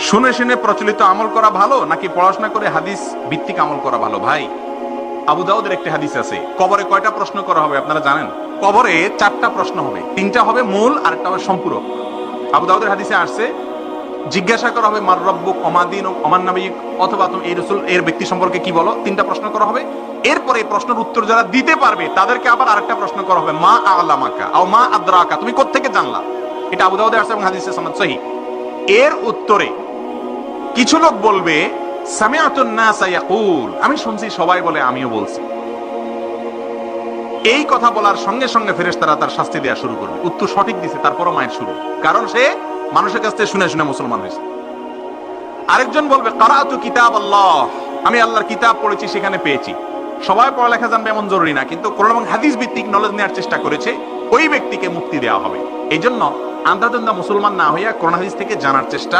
শুনে শুনে প্রচলিত আমল করা ভালো নাকি পড়াশোনা করে হাদিস ভিত্তিক আমল করা ভালো? ভাই, আবু দাউদের একটি হাদিস আছে, কবরে কয়টা প্রশ্ন করা হবে আপনারা জানেন? কবরে 4টা প্রশ্ন হবে, 3টা হবে মূল আর একটা হবে সম্পূরক। আবু দাউদের হাদিসে আসছে, জিজ্ঞাসা করা হবে মার রব্বুক ওমা দীনুক ওমান নবিয়ুক, অথবা তুমি এই রাসূল এর ব্যক্তি সম্পর্কে কি বলো। 3টা প্রশ্ন করা হবে। এরপরে এই প্রশ্নের উত্তর যারা দিতে পারবে তাদেরকে আবার আরেকটা প্রশ্ন করা হবে, মা আ'লামাকা আও মা আদরাকা, তুমি কোত্থেকে জানলা। এটা আবু দাউদে আসছে এবং হাদিসে সনদ সহিহ। এর উত্তরে কিছু লোক বলবে সামিআতুন নাস ইয়াকুল, আমি শুনছি সবাই বলে আমিও বলছি। এই কথা বলার সঙ্গে সঙ্গে ফেরেশতারা তার শাস্তি দেওয়া শুরু করবে। উত্তর সঠিক দিছে, তারপরও মায়ের শুরু, কারণ সে মানুষের কাছ থেকে শুনে শুনে মুসলমান হয়েছে। আরেকজন বলবে কারাতু কিতাব আল্লাহ, আমি আল্লাহর কিতাব পড়েছি, সেখানে পেয়েছি। সবাই পড়ালেখা জানবে এমন জরুরি না, কিন্তু কোরআন এবং হাদিস ভিত্তিক নলেজ নেওয়ার চেষ্টা করেছে, ওই ব্যক্তিকে মুক্তি দেওয়া হবে। এই জন্য আন্ধাধুন্ধা মুসলমান না হইয়া কোরআন হাদিস থেকে জানার চেষ্টা